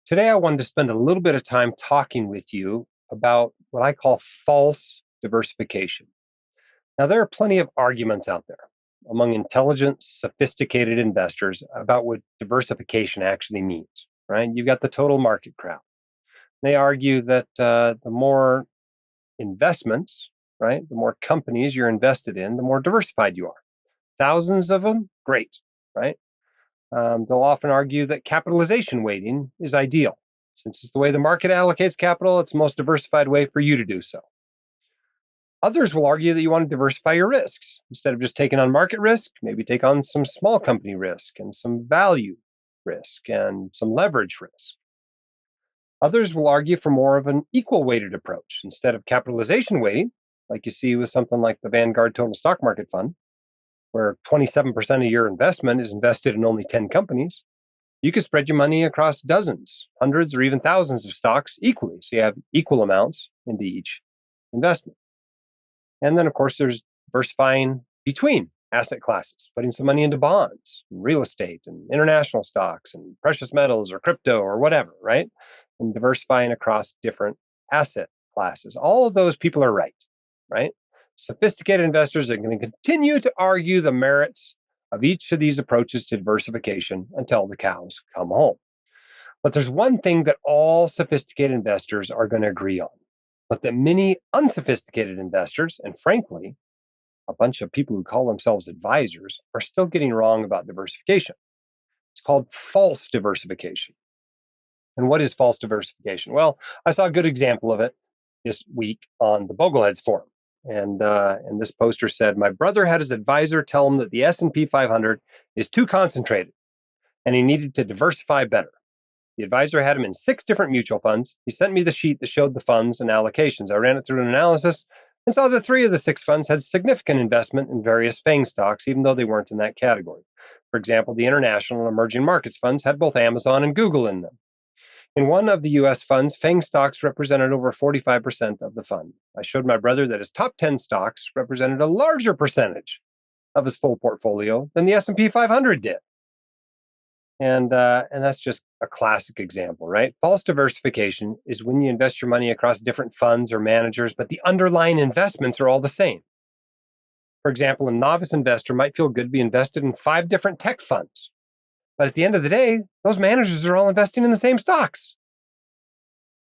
Today, I wanted to spend a little bit of time talking with you about what I call false diversification. Now, there are plenty of arguments out there among intelligent, sophisticated investors about what diversification actually means, right? You've got the total market crowd. They argue that the more investments, right, the more companies you're invested in, the more diversified you are. Thousands of them, great, right? They'll often argue that capitalization weighting is ideal. Since it's the way the market allocates capital, it's the most diversified way for you to do so. Others will argue that you want to diversify your risks. Instead of just taking on market risk, maybe take on some small company risk and some value risk and some leverage risk. Others will argue for more of an equal weighted approach. Instead of capitalization weighting, like you see with something like the Vanguard Total Stock Market Fund, where 27% of your investment is invested in only 10 companies, you can spread your money across dozens, hundreds, or even thousands of stocks equally. So you have equal amounts into each investment. And then, of course, there's diversifying between asset classes, putting some money into bonds, and real estate, and international stocks, and precious metals, or crypto, or whatever, right? And diversifying across different asset classes. All of those people are right? Sophisticated investors are going to continue to argue the merits of each of these approaches to diversification until the cows come home. But there's one thing that all sophisticated investors are going to agree on, but that many unsophisticated investors, and frankly, a bunch of people who call themselves advisors, are still getting wrong about diversification. It's called false diversification. And what is false diversification? Well, I saw a good example of it this week on the Bogleheads forum. And this poster said, my brother had his advisor tell him that the S&P 500 is too concentrated and he needed to diversify better. The advisor had him in 6 different mutual funds. He sent me the sheet that showed the funds and allocations. I ran it through an analysis and saw that 3 of the 6 funds had significant investment in various FANG stocks, even though they weren't in that category. For example, the international and emerging markets funds had both Amazon and Google in them. In one of the U.S. funds, FANG stocks represented over 45% of the fund. I showed my brother that his top 10 stocks represented a larger percentage of his full portfolio than the S&P 500 did. And that's just a classic example, right? False diversification is when you invest your money across different funds or managers, but the underlying investments are all the same. For example, a novice investor might feel good to be invested in 5 different tech funds. But at the end of the day, those managers are all investing in the same stocks.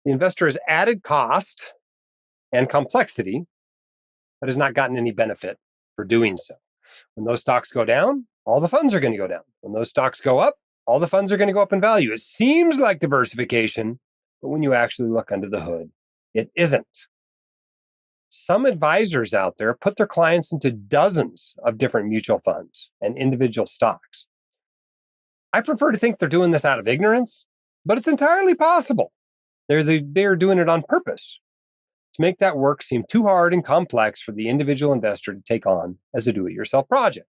The investor has added cost and complexity, but has not gotten any benefit for doing so. When those stocks go down, all the funds are going to go down. When those stocks go up, all the funds are going to go up in value. It seems like diversification, but when you actually look under the hood, it isn't. Some advisors out there put their clients into dozens of different mutual funds and individual stocks. I prefer to think they're doing this out of ignorance, but it's entirely possible. They're doing it on purpose to make that work seem too hard and complex for the individual investor to take on as a do-it-yourself project.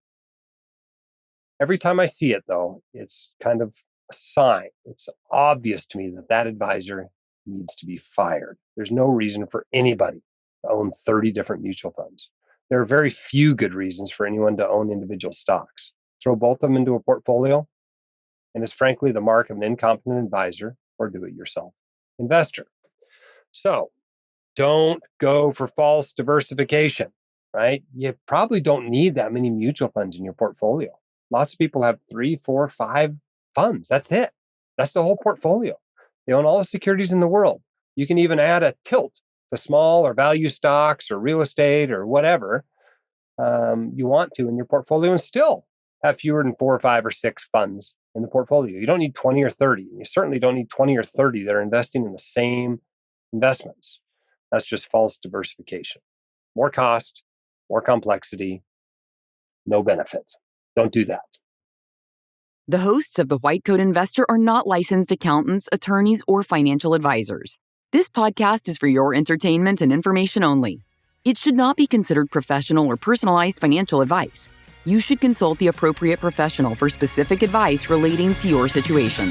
Every time I see it, though, it's kind of a sign. It's obvious to me that that advisor needs to be fired. There's no reason for anybody to own 30 different mutual funds. There are very few good reasons for anyone to own individual stocks. Throw both of them into a portfolio, and it's frankly the mark of an incompetent advisor or do-it-yourself investor. So don't go for false diversification, right? You probably don't need that many mutual funds in your portfolio. Lots of people have 3, 4, 5 funds. That's it. That's the whole portfolio. They own all the securities in the world. You can even add a tilt to small or value stocks or real estate or whatever you want to in your portfolio and still have fewer than 4 or 5 or 6 funds in the portfolio. You don't need 20 or 30. You certainly don't need 20 or 30 that are investing in the same investments. That's just false diversification. More cost, more complexity, no benefit. Don't do that. The hosts of The White Coat Investor are not licensed accountants, attorneys, or financial advisors. This podcast is for your entertainment and information only. It should not be considered professional or personalized financial advice. You should consult the appropriate professional for specific advice relating to your situation.